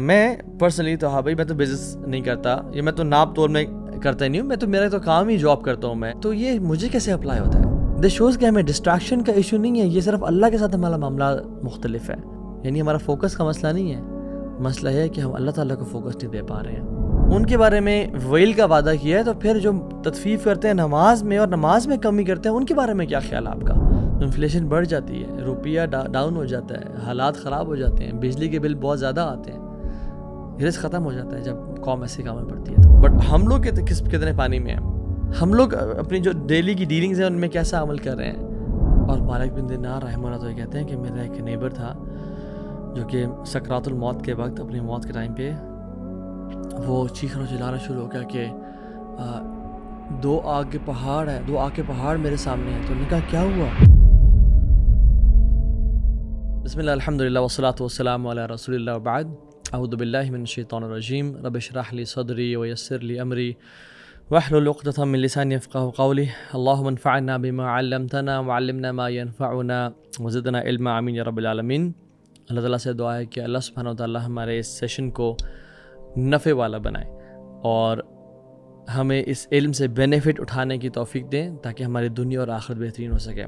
میں پرسنلی تو ہاں بھائی میں تو بزنس نہیں کرتا، یہ میں تو ناپ تول میں کرتا ہی نہیں ہوں، میں تو میرا تو کام ہی جاب کرتا ہوں میں، تو یہ مجھے کیسے اپلائی ہوتا ہے؟ دس شوز کہ ہمیں ڈسٹریکشن کا ایشو نہیں ہے، یہ صرف اللہ کے ساتھ ہمارا معاملہ مختلف ہے، یعنی ہمارا فوکس کا مسئلہ نہیں ہے، مسئلہ ہے کہ ہم اللہ تعالیٰ کو فوکس نہیں دے پا رہے ہیں۔ ان کے بارے میں ویل کا وعدہ کیا ہے، تو پھر جو تطفیف کرتے ہیں نماز میں اور نماز میں کمی کرتے ہیں، ان کے بارے میں کیا خیال ہے آپ کا؟ انفلیشن بڑھ جاتی ہے، روپیہ ڈاؤن ہو جاتا ہے، حالات خراب ہو جاتے ہیں، بجلی کے بل بہت زیادہ آتے ہیں، رزق ختم ہو جاتا ہے جب قوم ایسے کام میں پڑتی ہے تو۔ بٹ ہم لوگ کتنے پانی میں ہیں؟ ہم لوگ اپنی جو ڈیلی کی ڈیلنگز ہیں ان میں کیسا عمل کر رہے ہیں؟ اور مالک بن دینار رحمہ اللہ تو یہ کہتے ہیں کہ میرا ایک نیبر تھا جو کہ سکرات الموت کے وقت، اپنی موت کے ٹائم پہ وہ چیخنا چلانا شروع ہو گیا کہ دو آگ کے پہاڑ میرے سامنے ہیں۔ تو نے کہا کیا ہوا؟ بسم اللہ الحمدللہ والصلاة والسلام علی رسول اللہ وبعد، اعوذ باللہ من الشیطان الرجیم، رب اشرح لی صدری ویسر لی امری واحلل عقدۃ من لسانی یفقہوا قولی، اللہم انفعنا بما علمتنا وعلمنا ما ينفعنا وزدنا علما، آمین یا رب العالمین۔ اللہ تعالیٰ سے دعا ہے کہ اللہ سبحانہ وتعالیٰ ہمارے اس سیشن کو نفع والا بنائے اور ہمیں اس علم سے بینیفٹ اٹھانے کی توفیق دیں تاکہ ہماری دنیا اور آخرت بہترین ہو سکے۔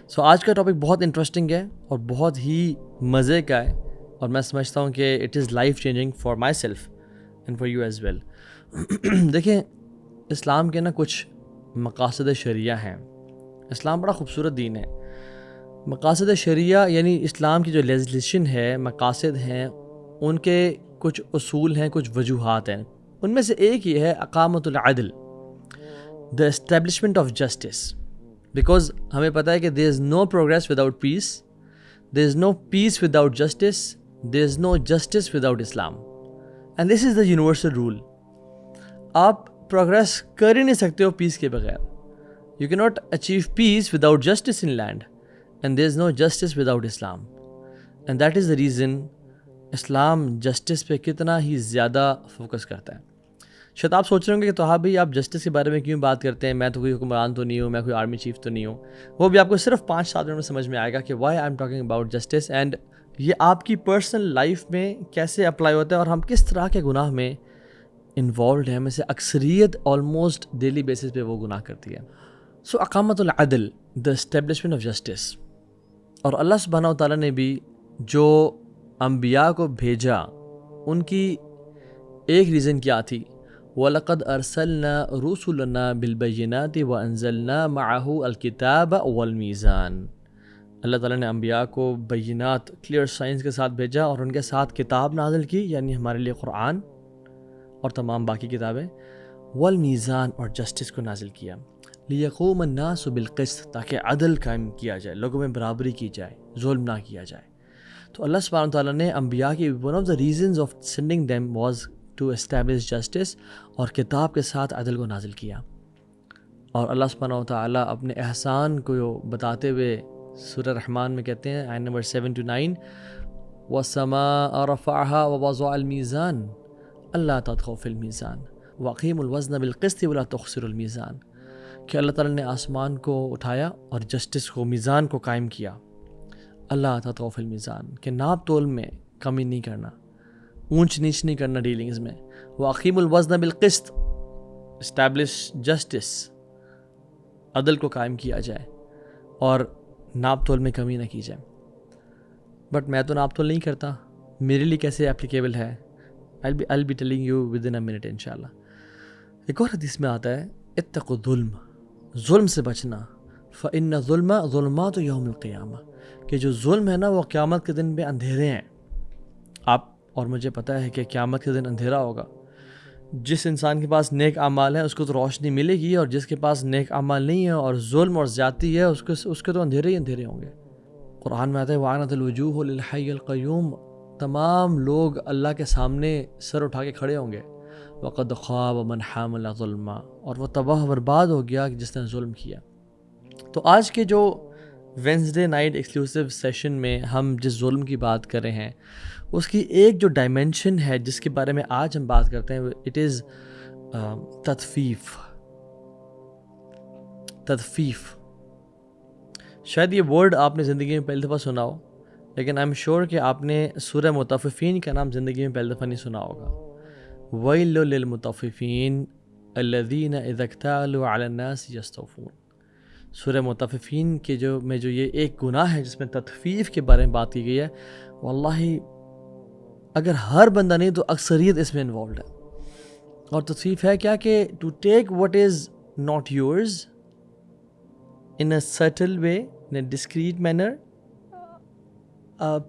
سو آج کا ٹاپک بہت انٹرسٹنگ ہے اور بہت ہی مزے کا ہے، اور میں سمجھتا ہوں کہ it is life changing for myself and for you as well. دیکھیں، اسلام کے کچھ مقاصد شریعہ ہیں۔ اسلام بڑا خوبصورت دین ہے۔ مقاصد شریعہ یعنی اسلام کی جو لیجسلیشن ہے، مقاصد ہیں، ان کے کچھ اصول ہیں، کچھ وجوہات ہیں۔ ان میں سے ایک یہ ہے اقامت العدل، the establishment of justice, because ہمیں پتہ ہے کہ there is no progress without peace, there is no peace without justice, there is no justice without Islam, and this is the universal rule. آپ پروگریس کر ہی نہیں سکتے ہو پیس کے بغیر۔ You can not achieve peace without justice in land, and there is no justice without Islam, and that is the reason Islam justice پہ کتنا ہی زیادہ فوکس کرتا ہے۔ شاید آپ سوچ رہے ہوں گے کہ تو ہاں بھائی آپ جسٹس کے بارے میں کیوں بات کرتے ہیں، میں تو کوئی حکمران تو نہیں ہوں، میں کوئی آرمی چیف تو نہیں ہوں۔ وہ بھی آپ کو صرف 5-7 منٹ میں سمجھ میں آئے گا کہ why I am talking about justice, and یہ آپ کی پرسنل لائف میں کیسے اپلائی ہوتا ہے اور ہم کس طرح کے گناہ میں انوالوڈ ہیں۔ میں سے اکثریت آلموسٹ ڈیلی بیسس پہ وہ گناہ کرتی ہے۔ سو اقامت العدل، دا اسٹیبلشمنٹ آف جسٹس، اور اللہ سبحانہ و تعالیٰ نے بھی جو انبیاء کو بھیجا ان کی ایک ریزن کیا تھی؟ وَلَقَدْ أَرْسَلْنَا رُسُلَنَا بِالْبَيِّنَاتِ وَأَنزَلْنَا مَعَهُ الْكِتَابَ وَالْمِيزَانَ۔ اللہ تعالیٰ نے انبیاء کو بینات، کلیئر سائنس کے ساتھ بھیجا اور ان کے ساتھ کتاب نازل کی، یعنی ہمارے لیے قرآن اور تمام باقی کتابیں، والمیزان، اور جسٹس کو نازل کیا، لِيَقُومَ النَّاسُ بِالْقِسْطِ، تاکہ عدل قائم کیا جائے، لوگوں میں برابری کی جائے، ظلم نہ کیا جائے۔ تو اللہ سبحانہ تعالیٰ نے انبیاء کی one of the reasons of sending them was to establish justice, اور کتاب کے ساتھ عدل کو نازل کیا۔ اور اللہ سبحانہ وتعالیٰ اپنے احسان کو بتاتے ہوئے سورہ رحمان میں کہتے ہیں، آیت نمبر 7-9، وَالسَّمَاءَ رَفَعَهَا وَوَضَعَ الْمِيزَانَ أَلَّا تَطْغَوْا فِي الْمِيزَانِ وَأَقِيمُوا الْوَزْنَ بِالْقِسْطِ وَلَا تُخْسِرُوا الْمِيزَانَ، کہ اللہ تعالیٰ نے آسمان کو اٹھایا اور جسٹس کو، میزان کو قائم کیا، اللہ تطغوا فی المیزان، کہ ناپ تول میں کمی نہیں کرنا، اونچ نیچ نہیں کرنا ڈیلنگز میں، وَأَقِيمُوا الْوَزْنَ بِالْقِسْطِ، اسٹیبلش جسٹس، عدل کو قائم کیا جائے اور ناپ تول میں کمی نہ کی جائے۔ بٹ میں تو ناپ تول نہیں کرتا، میرے لیے کیسے اپلیکیبل ہے؟ I'll be telling you within a minute انشاءاللہ۔ ایک اور حدیث میں آتا ہے، اتقوا الظلم، ظلم سے بچنا، فإن الظلم ظلمات یوم القیامہ، کہ جو ظلم ہے نا وہ قیامت کے دن میں اندھیرے ہیں۔ آپ اور مجھے پتہ ہے کہ قیامت کے دن اندھیرا ہوگا۔ جس انسان کے پاس نیک اعمال ہیں اس کو تو روشنی ملے گی، اور جس کے پاس نیک اعمال نہیں ہے اور ظلم اور زیادتی ہے اس کے تو اندھیرے ہی اندھیرے ہوں گے۔ قرآن میں آتا ہے وَعَانَتِ الْوُجُوهُ لِلْحَيِّ الْقَيُّومِ، تمام لوگ اللہ کے سامنے سر اٹھا کے کھڑے ہوں گے، وَقَدْ خَابَ مَنْ حَمَلَ ظُلْمًا، اور وہ تباہ برباد ہو گیا جس نے ظلم کیا۔ تو آج کے جو وینسڈے نائٹ ایکسکلوسیو سیشن میں ہم جس ظلم کی بات کر رہے ہیں، اس کی ایک جو ڈائمینشن ہے جس کے بارے میں آج ہم بات کرتے ہیں، اٹ از تطفیف۔ شاید یہ ورڈ آپ نے زندگی میں پہلی دفعہ سنا ہو، لیکن آئی ایم شیور کہ آپ نے سورہ مطففین کا نام زندگی میں پہلی دفعہ نہیں سنا ہوگا. ویل للمطففین الذین اذا اکتالوا علی الناس یستوفون. سورہ مطففین کے جو یہ ایک گناہ ہے جس میں تطفیف کے بارے میں بات کی گئی ہے، واللہ اگر ہر بندہ نہیں تو اکثریت اس میں انوالوڈ ہے. اور تطفیف ہے کیا کہ to take what is not yours in a subtle way, in a discreet manner,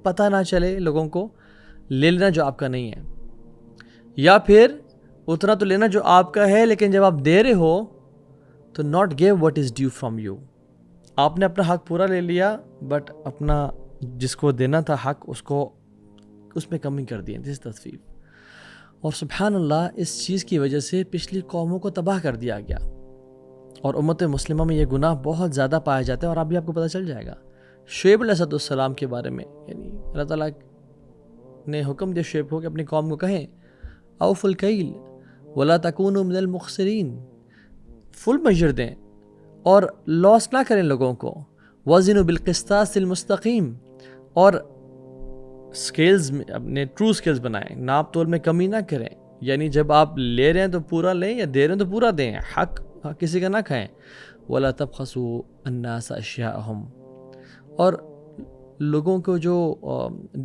پتہ نہ چلے لوگوں کو، لے لینا جو آپ کا نہیں ہے، یا پھر اتنا تو لینا جو آپ کا ہے لیکن جب آپ دے رہے ہو تو not give what is due from you. آپ نے اپنا حق پورا لے لیا بٹ اپنا جس کو دینا تھا حق اس میں کمی کر دی. دس تطفیف. اور سبحان اللہ اس چیز کی وجہ سے پچھلی قوموں کو تباہ کر دیا گیا، اور امت مسلمہ میں یہ گناہ بہت زیادہ پایا جاتا ہے. اور ابھی آپ کو پتہ چل جائے گا شعیب علیہ السلام کے بارے میں، یعنی اللہ تعالیٰ نے حکم دیا شعیب کو کہ اپنی قوم کو کہیں اوف الکیل ولا تکونوا من المخسرین، فل میجر دیں اور لاس نہ کریں لوگوں کو. وزنوا بالقسطاس المستقیم، اور سکیلز میں اپنے ٹرو سکیلز بنائیں، ناپ تول میں کمی نہ کریں. یعنی جب آپ لے رہے ہیں تو پورا لیں، یا دے رہے ہیں تو پورا دیں، حق کسی کا نہ کھائیں. ولا تبخسوا الناس اشیاءهم، اور لوگوں کو جو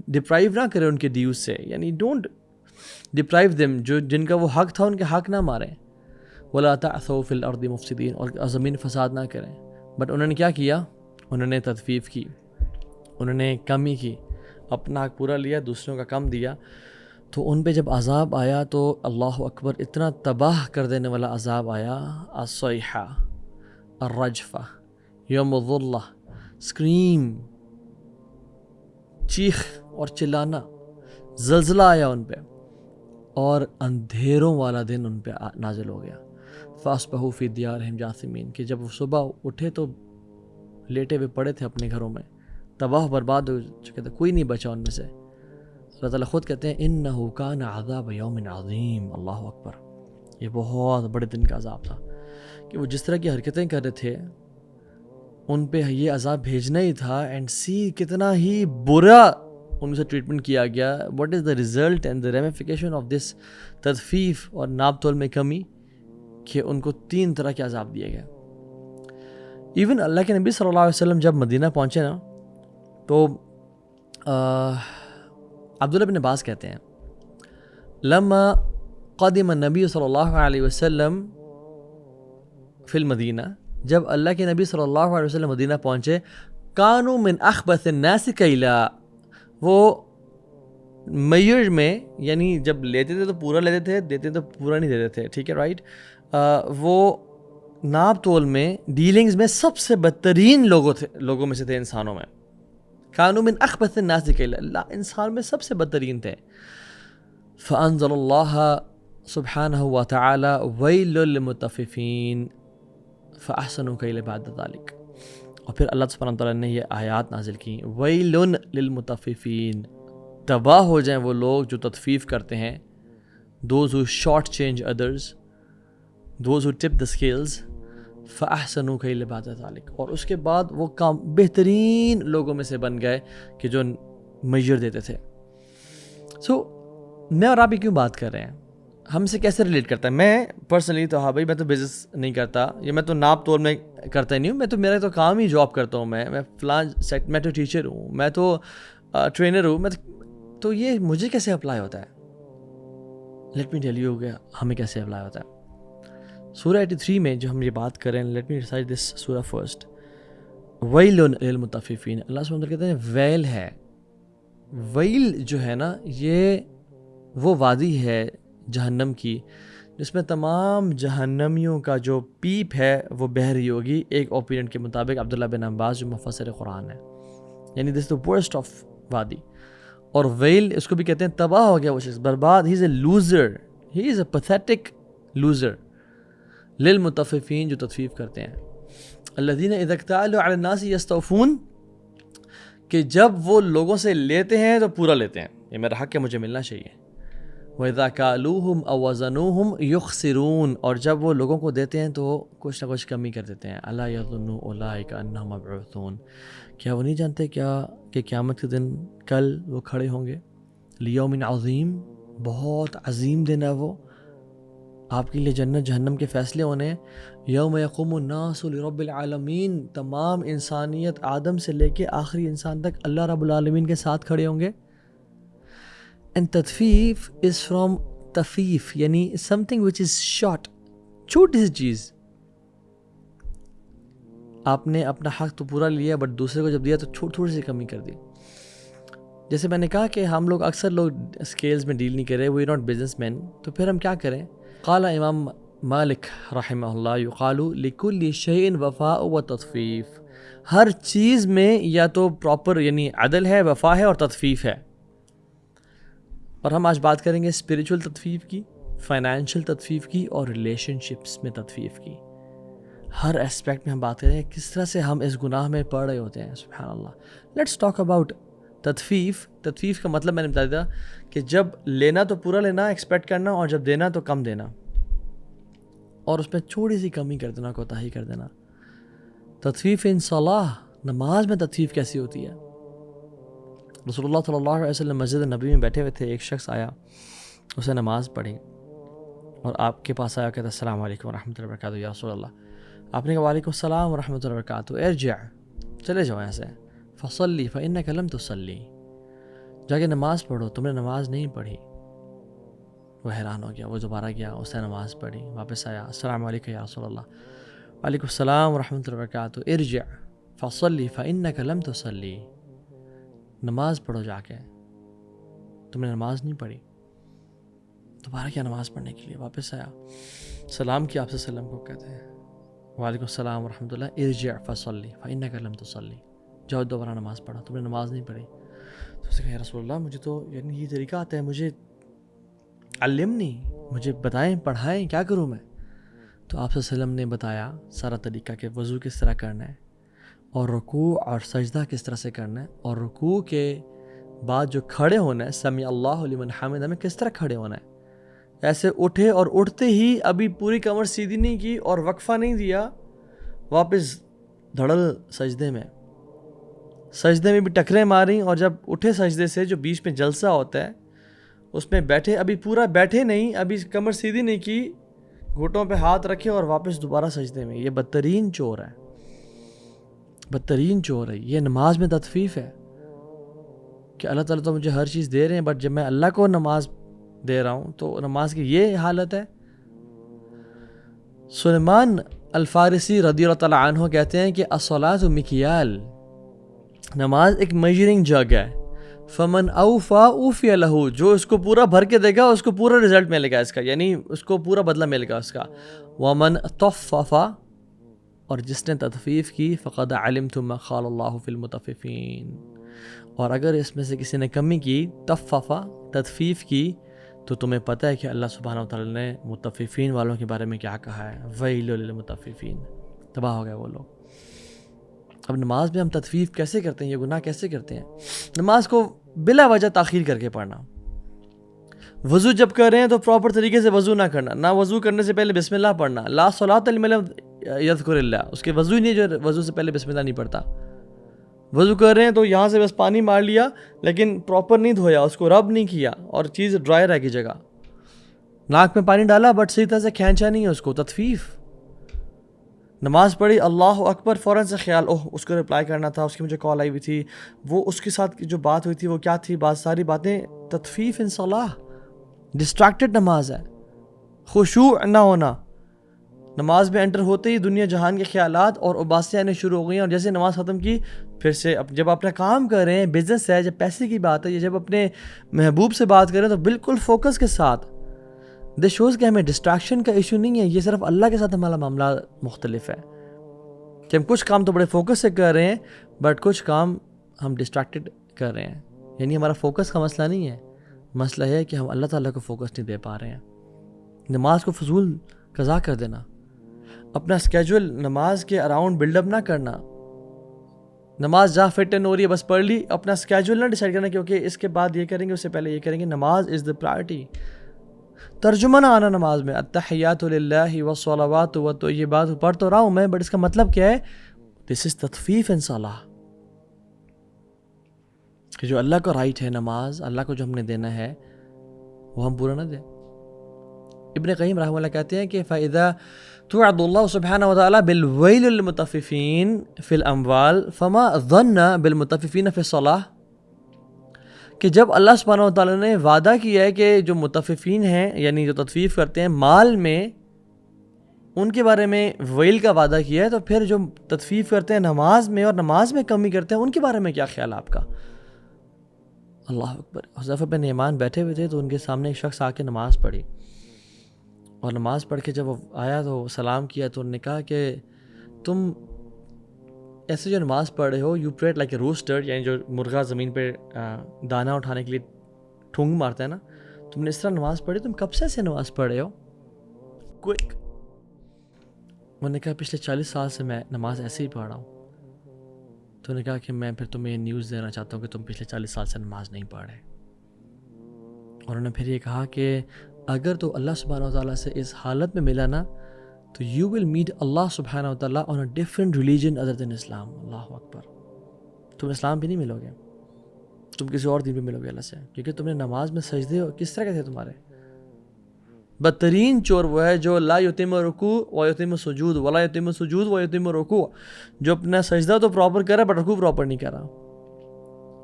ڈپرائیو نہ کریں ان کے ڈیوز سے، یعنی ڈونٹ ڈپرائیو دیم، جو جن کا وہ حق تھا ان کے حق نہ ماریں. ولا تعثوا فی الارض مفسدین، اور زمین فساد نہ کریں. بٹ انہوں نے کیا کیا؟ انہوں نے تطفیف کی، انہوں نے کمی کی، اپنا حق پورا لیا، دوسروں کا کم دیا. تو ان پہ جب عذاب آیا تو اللہ اکبر، اتنا تباہ کر دینے والا عذاب آیا. الصیحہ، الرجفہ، یوم الظلہ، اسکریم، چیخ اور چلانا، زلزلہ آیا ان پہ، اور اندھیروں والا دن ان پہ نازل ہو گیا. فاصبحوا فی دیارہم جاثمین، کہ جب وہ صبح اٹھے تو لیٹے ہوئے پڑے تھے اپنے گھروں میں، تباہ برباد ہو چکے تھے، کوئی نہیں بچا ان میں سے. اللہ تعالیٰ خود کہتے ہیں انہ کان عذاب یوم عظیم. اللہ اکبر، یہ بہت بڑے دن کا عذاب تھا کہ وہ جس طرح کی حرکتیں کر رہے تھے ان پہ یہ عذاب بھیجنا ہی تھا. اینڈ سی کتنا ہی برا ان سے ٹریٹمنٹ کیا گیا. What is the result and the ramification of this تطفیف اور ناپ تول میں کمی، کہ ان کو 3 طرح کے عذاب دیے گئے. ایون اللہ کے نبی صلی اللہ علیہ وسلم جب مدینہ پہنچے نا، تو عبداللہ بن عباس کہتے ہیں لما قدم النبی صلی اللہ علیہ وسلم فی المدینہ، جب اللہ کے نبی صلی اللہ علیہ وسلم مدینہ پہنچے، کانوا من اخبث الناس کیلا، وہ میئر میں، یعنی جب لیتے تھے تو پورا لیتے تھے، دیتے تو پورا نہیں دیتے تھے، ٹھیک ہے رائٹ. وہ ناپ تول میں، ڈیلنگز میں سب سے بدترین لوگوں میں سے تھے انسانوں میں. کانوا من اخبث الناس کیلا، اللہ انسان میں سب سے بدترین تھے. فانزل اللہ سبحانہ وتعالی ویل للمطففین فاحسنوا کیل بعد ذلک. اور پھر اللہ سبحانہ وتعالیٰ نے یہ آیات نازل کی، ویل للمطففین، تباہ ہو جائیں وہ لوگ جو تطفیف کرتے ہیں. those who short change others, those who tip the scales, فَأَحْسَنُوا كَيْلَ بَعْدَ ذَلِكَ. اور اس کے بعد وہ کام بہترین لوگوں میں سے بن گئے کہ جو میجر دیتے تھے. میں اور آپ ہی کیوں بات کر رہے ہیں؟ ہم سے کیسے ریلیٹ کرتا ہے؟ میں پرسنلی تو ہاں بھائی، میں تو بزنس نہیں کرتا، یا میں تو ناپ تول میں کرتا ہی نہیں ہوں. میں تو میرا تو کام ہی جاب کرتا ہوں، میں فلاں سیٹ، میں تو ٹیچر ہوں، میں تو ٹرینر ہوں، میں تو یہ مجھے کیسے اپلائی ہوتا ہے؟ لیٹ می ٹیل یو کہ ہمیں کیسے اپلائی ہوتا ہے. سورہ 83 میں جو ہم یہ بات کریں، لیٹ می ریسائٹ دس سورہ فرسٹ. ویل للمطففین، اللہ سبحانہ وتعالیٰ کہتے ہیں ویل ہے. ویل جو ہے نا، یہ وہ وادی ہے جہنم کی جس میں تمام جہنمیوں کا جو پیپ ہے وہ بہہ رہی ہوگی، ایک اوپینین کے مطابق عبداللہ بن عباس جو مفسر قرآن ہے. یعنی دس دا ورسٹ آف وادی. اور ویل اس کو بھی کہتے ہیں تباہ ہو گیا وہ شخص، برباد. He is a loser, he is a pathetic loser. للمطففین، جو تطفیف کرتے ہیں. الذین اذا اکتالوا علی الناس یستوفون، کہ جب وہ لوگوں سے لیتے ہیں تو پورا لیتے ہیں، یہ میرا حق ہے، مجھے ملنا چاہیے. وَإِذَا كَالُوهُمْ أَوْ وَزَنُوهُمْ يُخْسِرُونَ، اور جب وہ لوگوں کو دیتے ہیں تو کچھ نہ کچھ کمی کر دیتے ہیں. أَلَا يَظُنُّ أُولَٰئِكَ أَنَّهُمْ مَبْعُوثُونَ، کیا وہ نہیں جانتے کیا کہ قیامت کے دن کل وہ کھڑے ہوں گے. لِيَوْمٍ عَظِيمٍ، بہت عظیم دن ہے وہ، آپ کے لیے جنت جہنم کے فیصلے ہونے ہیں. یوم یقوم الناس لرب العالمین، تمام انسانیت آدم سے لے کے آخری انسان تک اللہ رب العالمین کے ساتھ کھڑے ہوں گے. اینڈ تطفیف از فرام تفیف، یعنی something which is short، چھوٹی سی چیز. آپ نے اپنا حق تو پورا لیا بٹ دوسرے کو جب دیا تو تھوڑی سی کمی کر دی. جیسے میں نے کہا کہ ہم لوگ اکثر لوگ اسکیلز میں ڈیل نہیں کر رہے، وی ناٹ بزنس مین، تو پھر ہم کیا کریں. قال امام مالک رحمہ اللہ یقال لکل شیء وفاء و تطفیف، ہر چیز میں یا تو پراپر یعنی عدل ہے، وفا ہے اور تطفیف ہے. اور ہم آج بات کریں گے اسپریچول تطفیف کی، فائنینشیل تطفیف کی اور ریلیشن شپس میں تطفیف کی. ہر اسپیکٹ میں ہم بات کریں گے کس طرح سے ہم اس گناہ میں پڑ رہے ہوتے ہیں. سبحان اللہ. لیٹس ٹاک اباؤٹ تطفیف. تطفیف کا مطلب میں نے بتا دیا کہ جب لینا تو پورا لینا ایکسپیکٹ کرنا، اور جب دینا تو کم دینا، اور اس میں تھوڑی سی کمی کر دینا، کوتاہی کر دینا. تطفیف ان صلاح، نماز میں تطفیف کیسی ہوتی ہے. رسول اللہ صلی اللہ علیہ وسلم مسجد نبی میں بیٹھے ہوئے تھے، ایک شخص آیا، اسے نماز پڑھی اور آپ کے پاس آیا، کہتا السلام علیکم ورحمۃ اللہ وبرکاتہ یا رسول اللہ. آپ نے کہا وعلیکم السلام ورحمۃ اللہ وبرکاتہ، ارجع، چلے جاؤ یہاں سے، فصلی فإنک لم تصلی، جا کے نماز پڑھو، تم نے نماز نہیں پڑھی. وہ حیران ہو گیا، وہ دوبارہ گیا، اس نے نماز پڑھی، واپس آیا، السلام علیکم یا رسول اللہ، وعلیکم السلام ورحمۃ اللہ وبرکاتہ، ارجع فصلی فإنک لم تصلی، نماز پڑھو جا کے، تم نے نماز نہیں پڑھی. دوبارہ کیا نماز پڑھنے کے لیے، واپس آیا، سلام کیا آپ سے، وسلم کو کہتے ہیں وعلیکم السلام ورحمۃ اللہ، ارجع فصلی فإنک لم تصلی، جاؤ دوبارہ نماز پڑھو، تم نے نماز نہیں پڑھی. تو اسے کہا یا رسول اللہ مجھے تو یعنی یہ طریقہ آتا ہے، مجھے علمنی، مجھے بتائیں، پڑھائیں، کیا کروں میں. تو آپ صلی اللہ علیہ وسلم نے بتایا سارا طریقہ کہ وضو کس طرح کرنا ہے، اور رکوع اور سجدہ کس طرح سے کرنا ہے، اور رکوع کے بعد جو کھڑے ہونا ہے، سمیع اللہ لمن حمدہ میں کس طرح کھڑے ہونا ہے. ایسے اٹھے اور اٹھتے ہی ابھی پوری کمر سیدھی نہیں کی اور وقفہ نہیں دیا، واپس دھڑل سجدے میں، سجدے میں بھی ٹکریں ماری، اور جب اٹھے سجدے سے جو بیچ میں جلسہ ہوتا ہے اس میں بیٹھے، ابھی پورا بیٹھے نہیں، ابھی کمر سیدھی نہیں کی، گھٹوں پہ ہاتھ رکھے اور واپس دوبارہ سجدے میں. یہ بدترین چور ہے، بدترین چور ہے. یہ نماز میں تطفیف ہے کہ اللہ تعالیٰ تو مجھے ہر چیز دے رہے ہیں، بٹ جب میں اللہ کو نماز دے رہا ہوں تو نماز کی یہ حالت ہے. سلیمان الفارسی رضی اللہ تعالیٰ عنہ کہتے ہیں کہ الصلاۃ مکیال، نماز ایک میجرنگ جگ ہے. فمن اوفا اوفی لہ، جو اس کو پورا بھر کے دے گا اس کو پورا رزلٹ ملے گا اس کا، یعنی اس کو پورا بدلہ ملے گا اس کا. ومن طففا، اور جس نے تطفیف کی، فقد علمتم ما قال اللہ فی المطففین، اور اگر اس میں سے کسی نے کمی کی، طففا تطفیف کی، تو تمہیں پتہ ہے کہ اللہ سبحانہ وتعالی نے مطففین والوں کے بارے میں کیا کہا ہے، ویل للمطففین، تباہ ہو گئے وہ لوگ. اب نماز میں ہم تطفیف کیسے کرتے ہیں، یہ گناہ کیسے کرتے ہیں. نماز کو بلا وجہ تاخیر کر کے پڑھنا. وضو جب کر رہے ہیں تو پراپر طریقے سے وضو نہ کرنا، نہ وضو کرنے سے پہلے بسم اللہ پڑھنا. لا صلاۃ لمن لم یذکر اللہ، اس کے وضو ہی نہیں جو وضو سے پہلے بسم اللہ نہیں پڑھتا. وضو کر رہے ہیں تو یہاں سے بس پانی مار لیا لیکن پراپر نہیں دھویا، اس کو رب نہیں کیا اور چیز ڈرائی رہ گئی جگہ. ناک میں پانی ڈالا بٹ صحیح طرح سے کھینچا نہیں ہے اس کو، تطفیف. نماز پڑھی، اللہ اکبر، فوراً سے خیال، اس کو رپلائی کرنا تھا، اس کی مجھے کال آئی ہوئی تھی، وہ اس کے ساتھ جو بات ہوئی تھی وہ کیا تھی، ساری باتیں. تطفیف ان صلاح، ڈسٹریکٹڈ نماز ہے. خشوع نہ ہونا، نماز میں انٹر ہوتے ہی دنیا جہان کے خیالات اور اباسیاں آنے شروع ہو گئی، اور جیسے نماز ختم کی پھر سے جب اپنا کام کر رہے ہیں، بزنس ہے، جب پیسے کی بات ہے، یا جب اپنے محبوب سے بات کریں تو بالکل فوکس کے ساتھ. دس شوز کہ ہمیں ڈسٹریکشن کا ایشو نہیں ہے، یہ صرف اللہ کے ساتھ ہمارا معاملہ مختلف ہے کہ ہم کچھ کام تو بڑے فوکس سے کر رہے ہیں بٹ کچھ کام ہم ڈسٹریکٹڈ کر رہے ہیں. یعنی ہمارا فوکس کا مسئلہ نہیں ہے، مسئلہ ہے کہ ہم اللہ تعالیٰ کو فوکس نہیں دے پا رہے ہیں. نماز کو فضول قضا کر دینا، اپنا اسکیجول نماز کے اراؤنڈ بلڈ اپ نہ کرنا. نماز جہاں فٹ اینڈ ہو رہی ہے بس پڑھ لی، اپنا اسکیجول نہ ڈیسائیڈ کرنا کیونکہ اس کے بعد یہ کریں گے، اس سے پہلے یہ کریں گے. نماز از دا پرائرٹی. ترجمہ نہ آنا نماز میں، التحیات للہ والصلوات والطیبات پڑھ تو رہا ہوں میں، بٹ اس کا مطلب کیا ہے؟ دس از تطفیف ان صلاح، کہ جو اللہ کا رائٹ ہے نماز، اللہ کو جو ہم نے دینا ہے وہ ہم پورا نہ دیں۔ ابن قیم رحمہ اللہ کہتے ہیں کہ فَإِذَا تُوعَدُ اللَّهُ سُبْحَانَهُ وَتَعَالَى بِالْوَيْلِ لِلْمُطَفِّفِينَ فِي الْأَمْوَالِ فَمَا ظَنَّ بِالْمُطَفِّفِينَ فِي الصَّلَاةِ، کہ جب اللہ سبحانہ وتعالیٰ نے وعدہ کیا ہے کہ جو مطففین ہیں یعنی جو تطفیف کرتے ہیں مال میں، ان کے بارے میں ویل کا وعدہ کیا ہے، تو پھر جو تطفیف کرتے ہیں نماز میں اور نماز میں کمی کرتے ہیں ان کے بارے میں کیا خیال آپ کا؟ اللہ اکبر۔ حذیفہ بن یمان بیٹھے ہوئے تھے تو ان کے سامنے ایک شخص آ کے نماز پڑھی، اور نماز پڑھ کے جب وہ آیا تو سلام کیا تو انہوں نے کہا کہ تم ایسے جو نماز پڑھ رہے ہو، یو پریٹ لائک اے روسٹر، یعنی جو مرغا زمین پہ دانہ اٹھانے کے لیے ٹھونگ مارتا ہے نا، تم نے اس طرح نماز پڑھی، تم کب سے ایسے نماز پڑھ رہے ہو؟ کوئک۔ انہوں نے کہا پچھلے 40 سال سے میں نماز ایسے ہی پڑھ رہا ہوں۔ تو نے کہا کہ میں پھر تمہیں یہ نیوز دینا چاہتا ہوں کہ تم پچھلے 40 سال سے نماز نہیں پڑھ رہے۔ اور انہوں نے پھر یہ کہا کہ اگر تو اللہ سبحانہ وتعالیٰ سے اس حالت میں ملا نا تو یو ول میٹ اللہ سبحانہ وتعالیٰ آن اے ڈفرنٹ ریلیجن ادر دین اسلام۔ اللہ اکبر۔ تم اسلام پہ نہیں ملو گے، تم کسی اور دین پہ ملو گے اللہ سے، کیونکہ تم نے نماز میں سجدے کس طرح کے تھے تمہارے؟ بدترین چور وہ ہے جو لا یتم رکوع و یتم سجود ولا یتم سجود و یتم رکوع، جو اپنا سجدہ تو پراپر کر رہا ہے بٹ رکوع پراپر نہیں کر رہا۔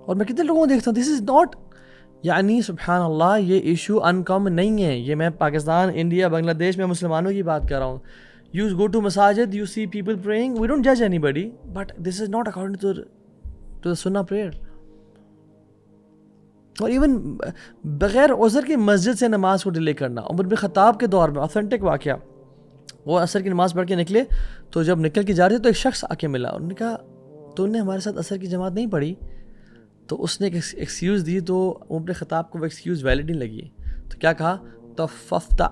اور میں کتنے لوگوں کو دیکھتا ہوں دس از ناٹ، یعنی سبحان اللہ یہ ایشو ان کامن نہیں ہے۔ یہ میں پاکستان، انڈیا، بنگلہ دیش میں مسلمانوں کی بات کر رہا ہوں۔ یو گو ٹو مساجد، you see people praying, we don't جج anybody, but this is not according to the سنہ پریئر۔ اور ایون بغیر عذر کی مسجد سے نماز کو ڈیلے کرنا۔ عمر بن خطاب کے دور میں اوتھینٹک واقعہ، وہ عصر کی نماز پڑھ کے نکلے تو جب نکل کے جا رہے تھے تو ایک شخص آ کے ملا، انہوں نے کہا تو نے ہمارے ساتھ عصر کی جماعت نہیں پڑھی؟ تو اس نے ایک ایکسکیوز دی، تو عمر بن خطاب کو وہ ایکسکیوز ویلڈ نہیں لگی، تو کیا کہا؟ تففتا،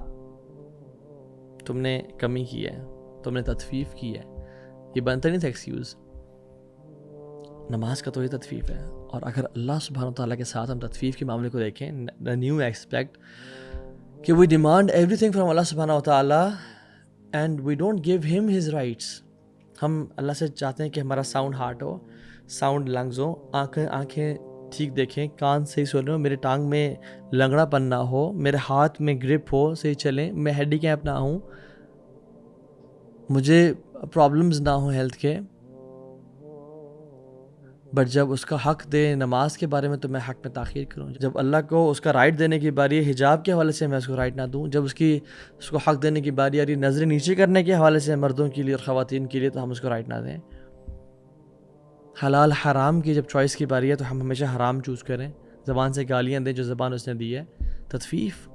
تم نے کمی کی ہے، تم نے تطفیف کی ہے۔ یہ بنتا نہیں تھا ایکسکیوز، نماز کا تو یہ تطفیف ہے۔ اور اگر اللہ سبحانہ وتعالیٰ کے ساتھ ہم تطفیف کے معاملے کو دیکھیں، the new aspect کہ we demand everything from اللہ سبحانہ وتعالیٰ and we don't give him his rights۔ ہم اللہ سے چاہتے ہیں کہ ہمارا ساؤنڈ ہارٹ ہو، ساؤنڈ لنگز ہو، آنکھیں ٹھیک دیکھیں، کان صحیح سنیں ہو، میرے ٹانگ میں لنگڑا پن نہ ہو، میرے ہاتھ میں گرپ ہو، صحیح چلیں، میں ہینڈی کیپ نہ ہوں، مجھے پرابلمز نہ ہوں ہیلتھ کے، بٹ جب اس کا حق دے نماز کے بارے میں تو میں حق میں تاخیر کروں۔ جب اللہ کو اس کا رائٹ دینے کی باری ہے حجاب کے حوالے سے میں اس کو رائٹ نہ دوں، جب اس کو حق دینے کی باری آ رہی نظریں نیچے کرنے کے حوالے سے مردوں کے لیے اور خواتین کے لیے تو ہم اس کو رائٹ نہ دیں۔ حلال حرام کی جب چوائس کی باری ہے تو ہم ہمیشہ حرام چوز کریں، زبان سے گالیاں دیں جو زبان اس نے دی ہے۔ تطفیف،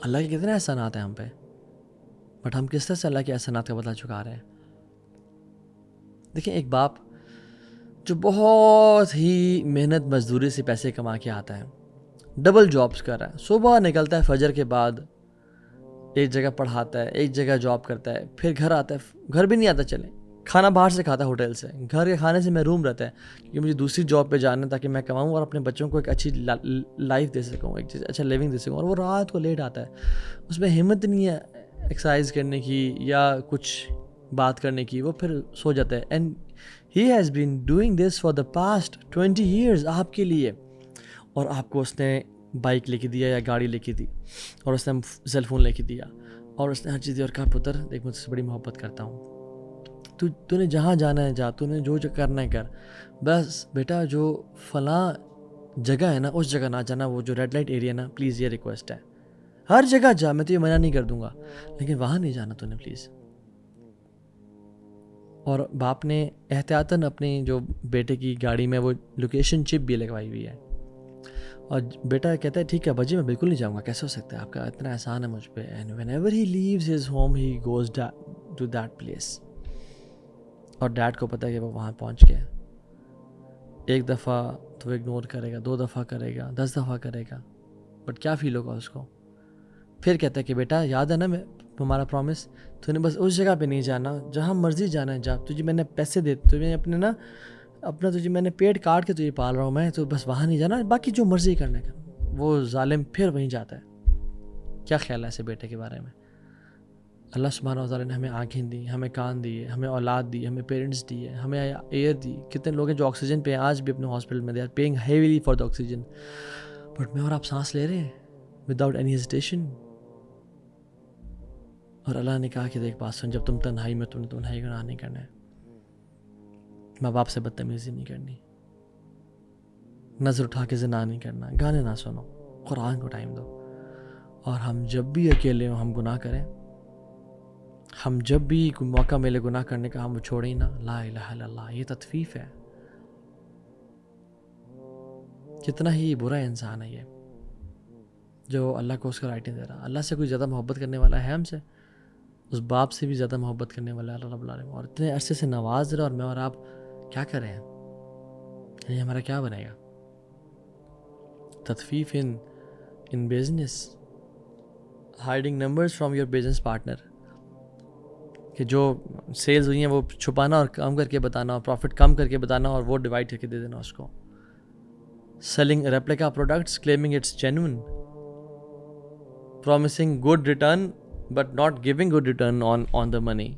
اللہ کے کتنے احسانات ہیں ہم پہ، بٹ ہم کس طرح سے اللہ کے احسانات کا بدلہ چکا رہے ہیں۔ دیکھیں ایک باپ جو بہت ہی محنت مزدوری سے پیسے کما کے آتا ہے، ڈبل جابس کر رہا ہے، صبح نکلتا ہے فجر کے بعد ایک جگہ پڑھاتا ہے، ایک جگہ جاب کرتا ہے، پھر گھر آتا ہے، گھر بھی نہیں آتا، چلے کھانا باہر سے کھاتا ہے ہوٹل سے، گھر کے کھانے سے محروم رہتا ہے کیونکہ مجھے دوسری جاب پہ جانا ہے تاکہ میں کماؤں اور اپنے بچوں کو ایک اچھی لائف دے سکوں، ایک اچھا لیونگ دے سکوں۔ اور وہ رات کو لیٹ آتا ہے، اس میں ہمت نہیں ہے ایکسرسائز کرنے کی یا کچھ بات کرنے کی، وہ پھر سو جاتا ہے۔ And he has been doing this for the past 20 years آپ کے لیے، اور آپ کو اس نے بائک لے کے دیا یا گاڑی لے کے دی، اور اس نے سیل فون لے کے دیا، اور اس نے ہر چیز دی، اور کہا پتر دیکھ مجھ سے بڑی محبت کرتا ہوں، تو نے جہاں جانا ہے جا، تو نے جو کرنا ہے کر، بس بیٹا جو فلاں جگہ ہے نا اس جگہ نہ جانا، وہ جو ریڈ لائٹ ایریا نا پلیز، یہ ریکویسٹ ہے، ہر جگہ جا، میں تو یہ منع نہیں کر دوں گا لیکن وہاں نہیں جانا تو نے پلیز۔ اور باپ نے احتیاطاً اپنی جو بیٹے کی گاڑی میں وہ لوکیشن چپ بھی لگوائی ہوئی ہے، اور بیٹا کہتا ہے ٹھیک ہے بجی میں بالکل نہیں جاؤں گا، کیسے ہو سکتا ہے، آپ کا اتنا احسان ہے مجھ پہ۔ And whenever he leaves his home he goes to that place, اور ڈیڈ کو پتہ ہے کہ وہ وہاں پہنچ گیا، ایک دفعہ تو اگنور کرے گا، 2 دفعہ کرے گا، 10 دفعہ کرے گا، بٹ کیا فیل ہوگا اس کو؟ پھر کہتا ہے کہ بیٹا یاد ہے نا میں تمہارا پرومس، تو نے بس اس جگہ پہ نہیں جانا، جہاں مرضی جانا ہے جا، تجھے میں نے پیسے دے، تجھے اپنے نا اپنا تجھے میں نے پیٹ کاٹ کے تجھے پال رہا ہوں میں، تو بس وہاں نہیں جانا، باقی جو مرضی کرنا ہے۔ وہ ظالم پھر وہیں جاتا ہے۔ کیا خیال ہے ایسے بیٹے کے بارے میں؟ اللہ سبحانہ و تعالیٰ نے ہمیں آنکھیں دی، ہمیں کان دیے، ہمیں اولاد دی، ہمیں پیرنٹس دیے، ہمیں ایئر دی. کتنے لوگ ہیں جو آکسیجن پہ ہیں آج بھی اپنے ہاسپٹل میں، they are paying heavily for the oxygen, but میں اور آپ سانس لے رہے ہیں وداؤٹ اینی ہیزیٹیشن. اور اللہ نے کہا کہ دیکھ بات سن، جب تم تنہائی میں تم نے تنہائی گناہ نہیں کرنا ہے، ماں باپ سے بدتمیزی نہیں کرنی، نظر اٹھا کے زنا نہیں کرنا، گانے نہ سنو، قرآن کو ٹائم دو. اور ہم جب بھی اکیلے ہوں ہم گناہ کریں، ہم جب بھی کوئی موقع ملے گناہ کرنے کا ہم وہ چھوڑیں نا. لا الہ الا اللہ، یہ تطفیف ہے. کتنا ہی برا انسان ہے یہ جو اللہ کو اس کا رائٹ نہیں دے رہا. اللہ سے کوئی زیادہ محبت کرنے والا ہے ہم سے؟ اس باپ سے بھی زیادہ محبت کرنے والا ہے اللہ رب العالمین، اور اتنے عرصے سے نواز رہا، اور میں اور آپ کیا کر رہے ہیں؟ یعنی ہمارا کیا بنے گا؟ تطفیف in business, hiding numbers from your business partner, کہ جو سیلز ہوئی ہیں وہ چھپانا اور کم کر کے بتانا، اور پروفٹ کم کر کے بتانا اور وہ ڈیوائڈ کر کے دے دینا اس کو. Selling replica products claiming it's genuine, promising good return but not giving good return on the money.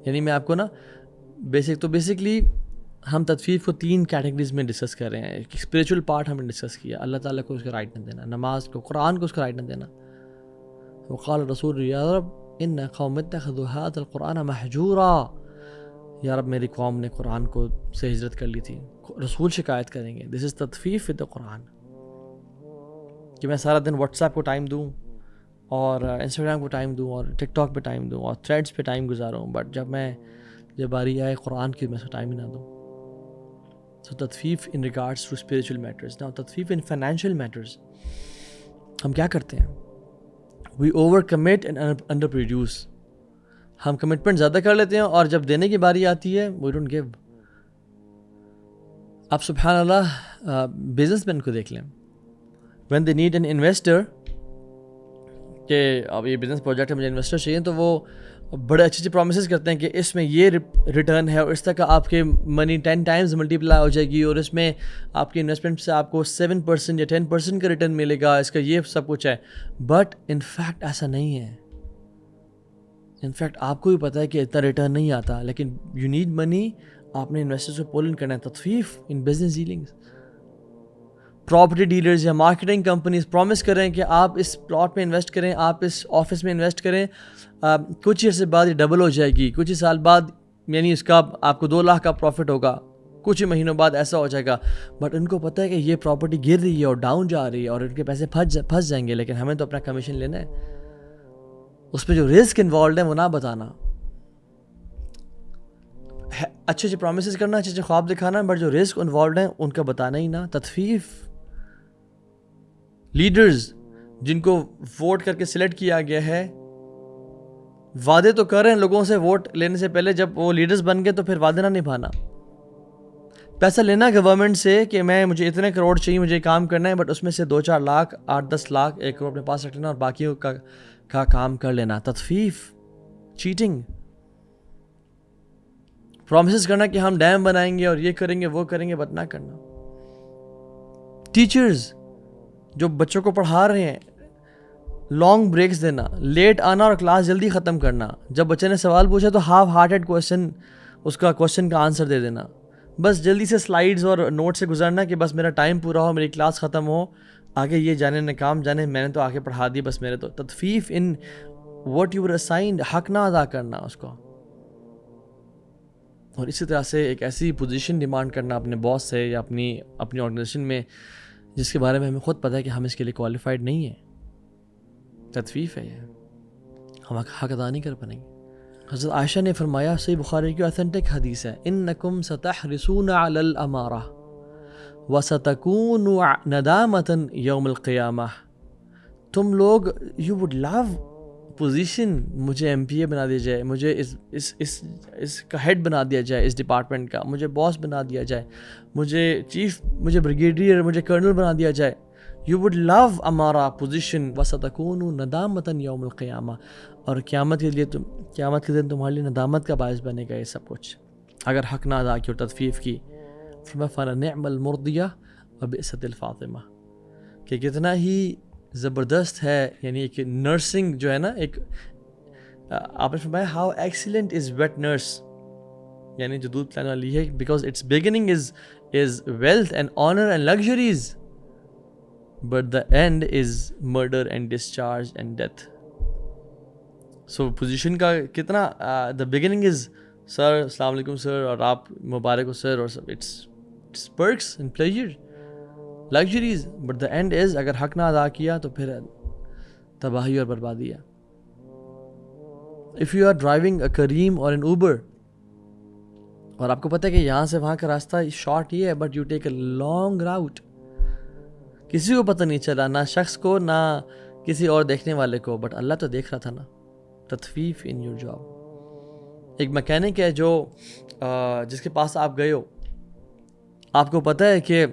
یعنی میں آپ کو نا بیسکلی ہم تطفیف کو 3 کیٹیگریز میں ڈسکس کر رہے ہیں. ایک اسپریچول پارٹ ہم نے ڈسکس کیا، اللہ تعالیٰ کو اس کا رائٹ نہ دینا، نماز کو، قرآن کو اس کا رائٹ نہ دینا. وقال رسول یا رب ان قوم اتخذوا هذا القرآن مہجورا، یا رب میری قوم نے قرآن کو سے ہجرت کر لی تھی. رسول شکایت کریں گے. دس از تطفیف ود دا قرآن، کہ میں سارا دن واٹس ایپ کو ٹائم دوں اور انسٹاگرام کو ٹائم دوں اور ٹک ٹاک پہ ٹائم دوں اور تھریڈس پہ ٹائم گزاروں، بٹ جب باری آئے قرآن کی میں اس کو ٹائم ہی نہ دوں. So تطفیف in regards to spiritual matters. Now تطفیف in financial matters، ہم کیا کرتے ہیں؟ we over commit and under produce. ہم کمٹمنٹ زیادہ کر لیتے ہیں اور جب دینے کی باری آتی ہے we don't give. آپ سبحان اللہ بزنس مین کو دیکھ لیں، when they need an investor، کہ اب یہ بزنس پروجیکٹ ہے مجھے انویسٹر چاہیے، تو وہ بڑے اچھے پرومسز کرتے ہیں کہ اس میں یہ ریٹرن ہے اور اس طرح کا آپ کے منی 10 ٹائمز ملٹیپلائی ہو جائے گی، اور اس میں آپ کی انویسٹمنٹ سے آپ کو 7% یا 10% کا ریٹرن ملے گا، اس کا یہ سب کچھ ہے. بٹ ان فیکٹ ایسا نہیں ہے. ان فیکٹ آپ کو بھی پتہ ہے کہ اتنا ریٹرن نہیں آتا، لیکن یو نیڈ منی، آپ نے انویسٹر سے پول ان کرنا ہے. تطفیف in business dealings. Property dealers یا مارکیٹنگ کمپنیز پرومس کریں کہ آپ اس پلاٹ میں انویسٹ کریں، آپ اس آفس میں انویسٹ کریں، کچھ عرصے بعد یہ ڈبل ہو جائے گی، کچھ ہی سال بعد یعنی اس کا آپ کو 2 لاکھ کا پروفٹ ہوگا، کچھ ہی مہینوں بعد ایسا ہو جائے گا. بٹ ان کو پتہ ہے کہ یہ پراپرٹی گر رہی ہے اور ڈاؤن جا رہی ہے اور ان کے پیسے پھنس جائیں گے، لیکن ہمیں تو اپنا کمیشن لینا ہے. اس پہ جو رسک انوالوڈ ہے وہ نہ بتانا. اچھے پرومسز کرنا، اچھے خواب دکھانا، بٹ جو رسک انوالوڈ ہیں ان کا بتانا ہی نہ. تطفیف. لیڈرز جن کو ووٹ کر کے سلیکٹ کیا گیا ہے، وعدے تو کر رہے ہیں لوگوں سے ووٹ لینے سے پہلے، جب وہ لیڈرز بن گئے تو پھر وعدے نہ نبھانا. پیسہ لینا گورنمنٹ سے کہ مجھے اتنے کروڑ چاہیے، مجھے کام کرنا ہے، بٹ اس میں سے 2-4 لاکھ 8-10 لاکھ 1 کروڑ اپنے پاس رکھ لینا اور باقیوں کا کام کر لینا. تطفیف. چیٹنگ. پرومسز کرنا کہ ہم ڈیم بنائیں گے اور یہ کریں گے وہ کریں گے، بٹ نہ کرنا. ٹیچرز جو بچوں کو پڑھا رہے ہیں، لانگ بریکس دینا، لیٹ آنا اور کلاس جلدی ختم کرنا. جب بچے نے سوال پوچھا تو ہاف ہارٹیڈ کوسچن، اس کا کوسچن کا آنسر دے دینا. بس جلدی سے سلائیڈز اور نوٹ سے گزرنا کہ بس میرا ٹائم پورا ہو، میری کلاس ختم ہو، آگے یہ جانے نہ کام جانے، میں نے تو آگے پڑھا دی بس میرے تو. تطفیف in what you were assigned, حق نہ ادا کرنا اس کو. اور اسی طرح سے ایک ایسی پوزیشن ڈیمانڈ کرنا اپنے باس سے یا اپنی آرگنائزیشن میں جس کے بارے میں ہمیں خود پتہ ہے کہ ہم اس کے لیے کوالیفائڈ نہیں ہیں. تطفیف ہے یہ، ہم حق ادا نہیں کر پائیں گے. حضرت عائشہ نے فرمایا، صحیح بخاری کی اوتھینٹک حدیث ہے، انکم ستحرسون علی الامارہ وستکون ندامۃ یوم القیامہ. تم لوگ یو وڈ لو پوزیشن، مجھے MPA بنا دیا جائے، مجھے اس کا ہیڈ بنا دیا جائے، اس ڈپارٹمنٹ کا مجھے باس بنا دیا جائے، مجھے بریگیڈیئر، مجھے کرنل بنا دیا جائے. You would love ہمارا پوزیشن. وَسَتَكُونُ نَدَامَةً يَوْمَ الْقِيَامَةِ. اور قیامت کے دن تمہارے لیے ندامت کا باعث بنے گا یہ سب کچھ اگر حق نہ ادا کی اور تطفیف کی. فَنِعْمَ الْمُرْضِيَةُ وَبِئْسَتِ الْفَاطِمَةُ. کہ کتنا ہی زبردست ہے. یعنی ایک نرسنگ جو ہے نا, ایک آپ نے فرمایا how excellent is wet nurse, یعنی جو دودھ پلانے والی ہے, because its beginning is wealth and honour and luxuries, but the end is murder and discharge and death. So position کا کتنا, دا بگننگ از سر السلام علیکم سر, اور آپ مبارک ہو سر, اور سب it's perks and pleasure luxuries, but the end is اگر حق نہ ادا کیا تو پھر تباہی اور بربادی ہے. If you are driving a Careem اور ان اوبر, اور آپ کو پتہ ہے کہ یہاں سے وہاں کا راستہ شارٹ یہ ہے, but you take a long route, کسی کو پتہ نہیں چلا, نہ شخص کو نہ کسی اور دیکھنے والے کو, بٹ اللہ تو دیکھ رہا تھا نا. تطفیف ان یور جاب. ایک میکینک ہے جو جس کے پاس آپ گئے ہو, آپ کو پتہ ہے کہ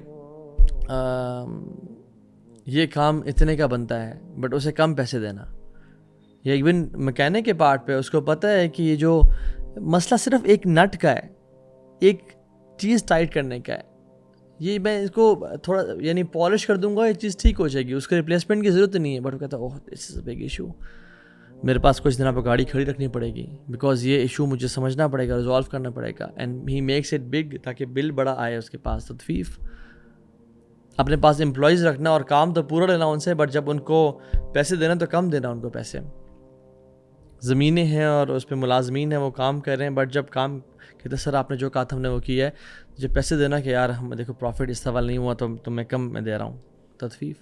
یہ کام اتنے کا بنتا ہے, بٹ اسے کم پیسے دینا. یا ایون میکینک کے پارٹ پہ اس کو پتہ ہے کہ یہ جو مسئلہ صرف ایک نٹ کا ہے, ایک چیز ٹائٹ کرنے کا ہے, یہ میں اس کو تھوڑا یعنی پالش کر دوں گا, یہ چیز ٹھیک ہو جائے گی, اس کو ریپلیسمنٹ کی ضرورت نہیں ہے. بٹ وہ کہتا ہے اوہ دس از اے بگ ایشو, میرے پاس کچھ دنوں پہ گاڑی کھڑی رکھنی پڑے گی, بیکاز یہ ایشو مجھے سمجھنا پڑے گا, ریزالو کرنا پڑے گا. And he makes it big تاکہ بل بڑا آئے اس کے پاس. تطفیف, اپنے پاس امپلائیز رکھنا اور کام تو پورا لینا ان سے, بٹ جب ان کو پیسے دینا تو کم دینا ان کو پیسے. زمینیں ہیں اور اس پہ ملازمین ہیں, وہ کام کر رہے ہیں, بٹ جب کام کہتے سر آپ نے جو کہا تھا ہم نے وہ کیا ہے, جب پیسے دینا کہ یار ہم دیکھو پروفٹ اس سوال نہیں ہوا تو میں کم میں دے رہا ہوں. تطفیف.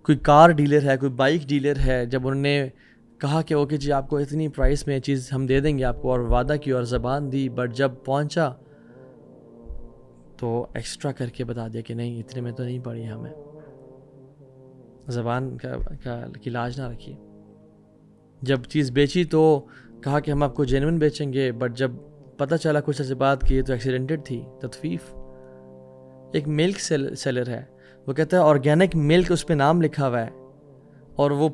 کوئی کار ڈیلر ہے, کوئی بائک ڈیلر ہے, جب انہوں نے کہا کہ اوکے جی آپ کو اتنی پرائس میں یہ چیز ہم دے دیں گے آپ کو, اور وعدہ کی اور زبان دی, بٹ جب پہنچا تو ایکسٹرا کر کے بتا دیا کہ نہیں اتنے میں تو نہیں پڑی ہمیں. زبان کی لاج نہ رکھی. جب چیز بیچی تو کہا کہ ہم آپ کو جینوئن بیچیں گے, بٹ جب پتہ چلا کچھ ایسی بات کی تو ایکسیڈنٹڈ تھی. تطفیف. ایک ملک سیلر ہے, وہ کہتا ہے آرگینک ملک اس پہ نام لکھا ہوا ہے, اور وہ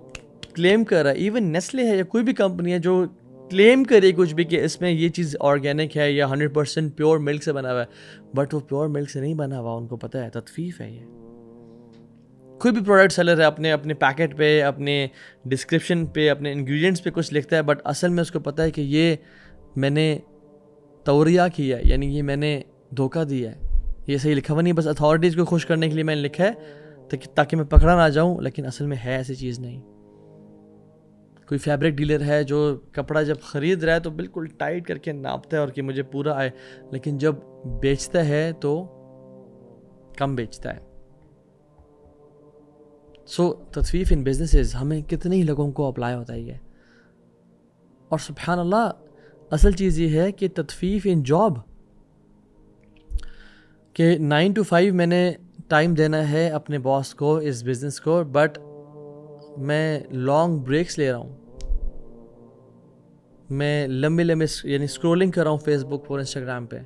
کلیم کر رہا ہے, ایون نیسلے ہے یا کوئی بھی کمپنی ہے جو کلیم کرے کچھ بھی کہ اس میں یہ چیز آرگینک ہے یا 100% پیور ملک سے بنا ہوا ہے, بٹ وہ پیور ملک سے نہیں بنا ہوا, ان کو پتہ ہے. تطفیف ہے. یہ کوئی بھی پروڈکٹ سیلر ہے اپنے پیکٹ پہ, اپنے ڈسکرپشن پہ, اپنے انگریڈینٹس پہ کچھ لکھتا ہے, بٹ اصل میں اس کو پتہ ہے کہ یہ میں نے توریہ کیا ہے, یعنی یہ میں نے دھوکہ دیا ہے, یہ صحیح لکھا ہوا نہیں, بس اتھارٹیز کو خوش کرنے کے لیے میں نے لکھا ہے تاکہ میں پکڑا نہ جاؤں, لیکن اصل میں ہے ایسی چیز نہیں. کوئی فیبرک ڈیلر ہے جو کپڑا جب خرید رہا ہے تو بالکل ٹائٹ کر کے ناپتا ہے اور کہ مجھے پورا آئے, لیکن جب بیچتا ہے تو کم بیچتا ہے. سو تطفیف ان بزنسز ہمیں کتنے ہی لوگوں کو اپلائی ہوتا ہے یہ. اور سبحان اللہ اصل چیز یہ ہے کہ تطفیف ان جاب, کہ 9 to 5 میں نے ٹائم دینا ہے اپنے باس کو, اس بزنس کو, بٹ میں لانگ بریکس لے رہا ہوں, میں لمبی یعنی اسکرولنگ کر رہا ہوں فیس بک اور انسٹاگرام پہ,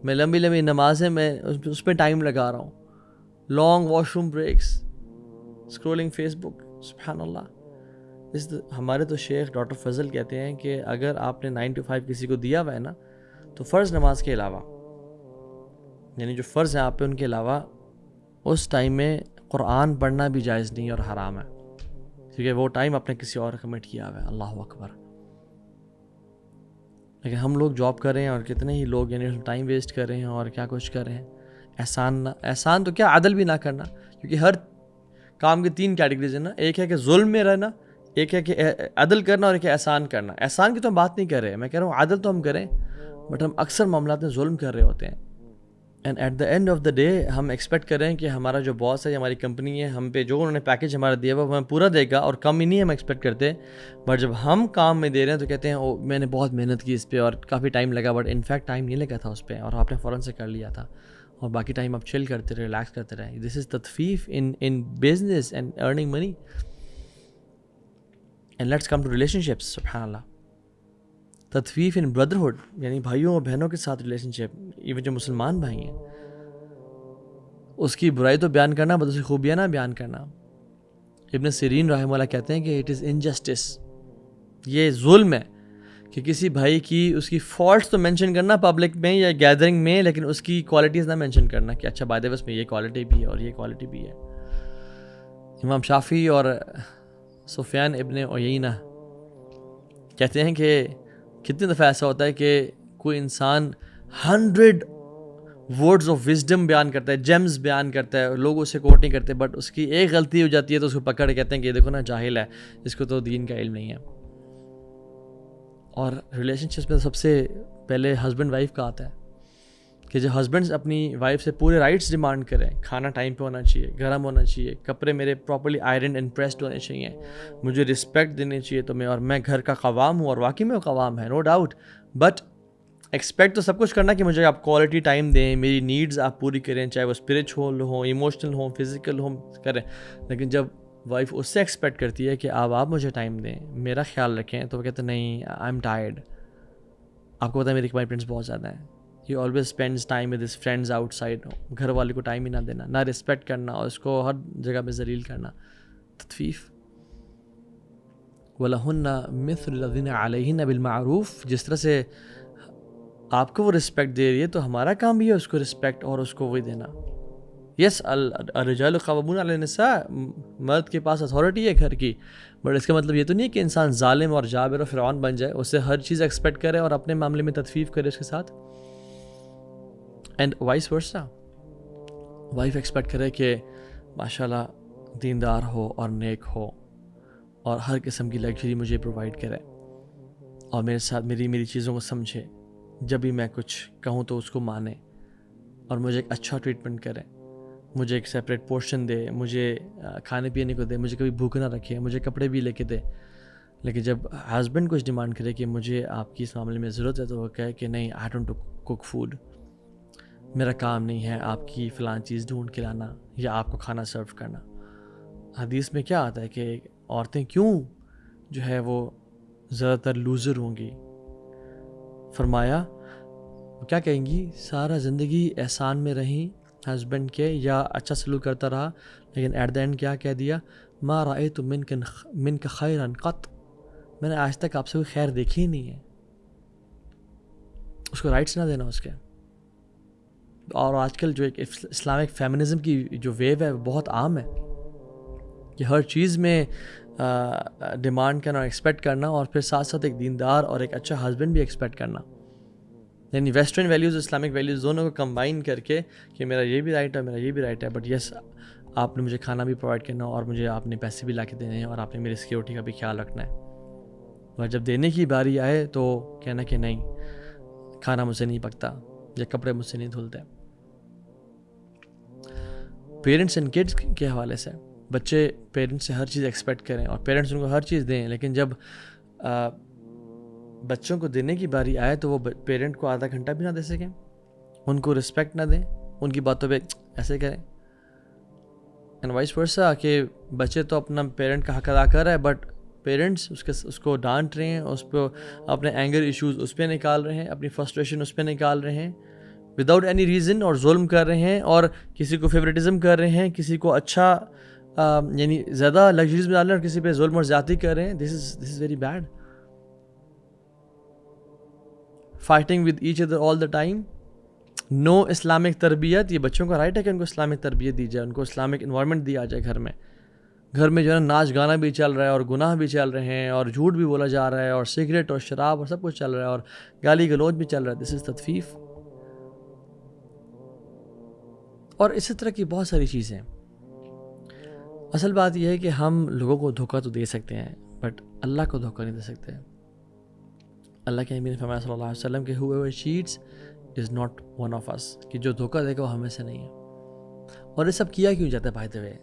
میں لمبی نمازیں میں اس پہ ٹائم لگا رہا ہوں, long washroom breaks, scrolling Facebook. سبحان اللہ. ہمارے تو شیخ ڈاکٹر فضل کہتے ہیں کہ اگر آپ نے 9 to 5 کسی کو دیا ہوا ہے نا, تو فرض نماز کے علاوہ, یعنی جو فرض ہیں آپ پہ ان کے علاوہ, اس ٹائم میں قرآن پڑھنا بھی جائز نہیں اور حرام ہے, کیونکہ وہ ٹائم آپ نے کسی اور کمٹ کیا ہوا ہے. اللہ اکبر. لیکن ہم لوگ جاب کر رہے ہیں اور کتنے ہی لوگ یعنی ٹائم ویسٹ کر رہے ہیں اور کیا کچھ کر رہے ہیں. احسان تو کیا, عدل بھی نہ کرنا, کیونکہ ہر کام کی 3 کیٹیگریز ہیں نا, ایک ہے کہ ظلم میں رہنا, ایک ہے کہ عدل کرنا, اور ایک ہے احسان کرنا. احسان کی تو ہم بات نہیں کر رہے, میں کہہ رہا ہوں عدل تو ہم کریں, بٹ ہم اکثر معاملات میں ظلم کر رہے ہوتے ہیں. And at the end of the day ہم ایکسپیکٹ کر رہے ہیں کہ ہمارا جو باس ہے, ہماری کمپنی ہے, ہم پہ جو انہوں نے پیکیج ہمارا دیا ہوا وہ ہمیں پورا دے گا, اور کم ہی نہیں ہم ایکسپیکٹ کرتے. بٹ جب ہم کام میں دے رہے ہیں تو کہتے ہیں او میں نے بہت محنت کی اس پہ اور کافی ٹائم لگا, بٹ انفیکٹ ٹائم نہیں لگا تھا اس پہ, اور آپ نے فوراً سے کر لیا تھا, اور باقی ٹائم آپ چل کرتے رہے, ریلیکس کرتے رہے. دس از تطفیف in business and earning money. And let's come to relationships. سبحان اللہ. تطفیف ان بردرہڈ, یعنی بھائیوں اور بہنوں کے ساتھ ریلیشن شپ, ایون جو مسلمان بھائی ہیں, اس کی برائی تو بیان کرنا, بس اس کی خوبیاں نہ بیان کرنا. ابن سیرین رحمہ اللہ کہتے ہیں کہ اٹ از انجسٹس, یہ ظلم ہے کہ کسی بھائی کی اس کی فالٹس تو مینشن کرنا پبلک میں یا گیدرنگ میں, لیکن اس کی کوالٹیز نہ مینشن کرنا کہ اچھا بائی دا وے اس میں یہ کوالٹی بھی ہے اور یہ کوالٹی بھی ہے. امام شافعی اور سفیان ابن عیینہ کہتے ہیں کہ کتنی دفعہ ایسا ہوتا ہے کہ کوئی انسان 100 ورڈز آف وزڈم بیان کرتا ہے، جیمز بیان کرتا ہے، لوگ اسے کوٹ نہیں کرتے، بٹ اس کی ایک غلطی ہو جاتی ہے تو اس کو پکڑ کہتے ہیں کہ یہ دیکھو نا جاہل ہے، اس کو تو دین کا علم نہیں ہے۔ اور ریلیشن شپس میں سب سے پہلے ہسبینڈ وائف کا آتا ہے کہ جو ہسبینڈز اپنی وائف سے پورے رائٹس ڈیمانڈ کریں، کھانا ٹائم پہ ہونا چاہیے، گرم ہونا چاہیے، کپڑے میرے پراپرلی آئرن اینڈ پریسڈ ہونے چاہیے، مجھے رسپیکٹ دینی چاہیے، تو میں گھر کا قوام ہوں، اور واقعی میں قوام ہے، نو ڈاؤٹ، بٹ ایکسپیکٹ تو سب کچھ کرنا کہ مجھے آپ کوالٹی ٹائم دیں، میری نیڈز آپ پوری کریں، چاہے وہ اسپرچول ہوں، ایموشنل ہوں، فزیکل ہوں، کریں۔ لیکن جب وائف اس سے ایکسپیکٹ کرتی ہے کہ آپ مجھے ٹائم دیں، میرا خیال رکھیں، تو وہ کہتے ہیں نہیں، آئی ایم ٹائرڈ۔ آپ کو پتہ ہے میری فرینڈس بہت زیادہ ہیں، he always spends time with his friends out side, گھر والے کو ٹائم ہی نہ دینا، نہ رسپیکٹ کرنا، اور اس کو ہر جگہ پہ ذلیل کرنا، تطفیف۔ وَلَهُنَّ مِثْلُ الَّذِينَ عَلَيْهِنَّ بِالْمَعْرُوفِ، جس طرح سے آپ کو وہ رسپیکٹ دے رہی ہے تو ہمارا کام بھی ہے اس کو رسپیکٹ اور اس کو وہی دینا۔ یس، الرجال قوامون علی النساء، مرد کے پاس اتھارٹی ہے گھر کی، بٹ اس کا مطلب یہ تو نہیں ہے کہ انسان ظالم اور جابر اور فرعون بن جائے، اس سے ہر چیز ایکسپیکٹ کرے اور اپنے معاملے میں تطفیف کرے اس کے ساتھ، and vice versa, wife expect کرے کہ ماشاءاللہ دیندار ہو اور نیک ہو اور ہر قسم کی لگژری مجھے پرووائڈ کرے، اور میرے ساتھ میری چیزوں کو سمجھے، جب بھی میں کچھ کہوں تو اس کو مانے، اور مجھے ایک اچھا ٹریٹمنٹ کرے، مجھے ایک سیپریٹ پورشن دے، مجھے کھانے پینے کو دے، مجھے کبھی بھوک نہ رکھے، مجھے کپڑے بھی لے کے دے۔ لیکن جب ہسبینڈ کچھ ڈیمانڈ کرے کہ مجھے آپ کی اس معاملے میں ضرورت ہے، تو وہ کہے کہ نہیں، آئی ڈونٹ کوک فوڈ، میرا کام نہیں ہے آپ کی فلاں چیز ڈھونڈ کے لانا یا آپ کو کھانا سرو کرنا۔ حدیث میں کیا آتا ہے کہ عورتیں کیوں جو ہے وہ زیادہ تر لوزر ہوں گی؟ فرمایا وہ کیا کہیں گی، سارا زندگی احسان میں رہیں ہسبینڈ کے یا اچھا سلوک کرتا رہا، لیکن ایٹ دا اینڈ کیا کہہ دیا، ما رأیت منک خیرا قط، میں نے آج تک آپ سے کوئی خیر دیکھی ہی نہیں ہے۔ اس کو رائٹس نہ دینا اس کے۔ اور آج کل جو ایک اسلامک فیمنزم کی جو ویو ہے وہ بہت عام ہے کہ ہر چیز میں ڈیمانڈ کرنا اور ایکسپیکٹ کرنا، اور پھر ساتھ ساتھ ایک دیندار اور ایک اچھا ہسبینڈ بھی ایکسپیکٹ کرنا، یعنی ویسٹرن ویلیوز اسلامک ویلیوز دونوں کو کمبائن کر کے کہ میرا یہ بھی رائٹ ہے، میرا یہ بھی رائٹ ہے، بٹ یس آپ نے مجھے کھانا بھی پرووائڈ کرنا، اور مجھے آپ نے پیسے بھی لا کے دینے ہیں، اور آپ نے میری سیکورٹی کا بھی خیال رکھنا ہے، اور جب دینے کی باری آئے تو کہنا کہ نہیں، کھانا مجھ سے نہیں پکتا یا کپڑے مجھ سے نہیں دھلتے۔ پیرنٹس اینڈ کڈس کے حوالے سے بچے پیرنٹس سے ہر چیز ایکسپیکٹ کریں اور پیرنٹس ان کو ہر چیز دیں، لیکن جب بچوں کو دینے کی باری آئے تو وہ پیرنٹ کو آدھا گھنٹہ بھی نہ دے سکیں، ان کو رسپیکٹ نہ دیں، ان کی باتوں پہ ایسے کریں، اینڈ وائس ورسا کہ بچے تو اپنا پیرنٹ کا حق ادا کر رہا ہے، بٹ پیرنٹس اس کو ڈانٹ رہے ہیں، اس پہ اپنے اینگر ایشوز اس پہ نکال رہے ہیں، اپنی فرسٹریشن اس پہ نکال رہے ہیں وداؤٹ اینی ریزن، اور ظلم کر رہے ہیں، اور کسی کو فیوریٹزم کر رہے ہیں، کسی کو اچھا یعنی زیادہ لگژریز میں ڈال رہے ہیں اور کسی پہ ظلم اور زیادتی کر رہے ہیں۔ This is very bad. Fighting with each other all the time, no Islamic تربیت۔ یہ بچوں کا رائٹ ہے کہ ان کو اسلامک تربیت دی جائے، ان کو اسلامک انوائرمنٹ دیا جائے گھر میں جو ہے نا ناچ گانا بھی چل رہا ہے اور گناہ بھی چل رہے ہیں اور جھوٹ بھی بولا جا رہا ہے اور سگریٹ اور شراب اور سب کچھ چل رہا ہے اور گالی گلوچ بھی چل رہا ہے۔ دس از تطفیف۔ اور اسی طرح کی بہت ساری چیزیں۔ اصل بات یہ ہے کہ ہم لوگوں کو دھوکہ تو دے سکتے ہیں، بٹ اللہ کو دھوکہ نہیں دے سکتے۔ اللہ کے نبی نے فرمایا صلی اللہ علیہ وسلم کہ whoever cheats is not one of us، کہ جو دھوکہ دے گا وہ ہمیں سے نہیں ہے۔ اور یہ سب کیا کیوں جاتا ہے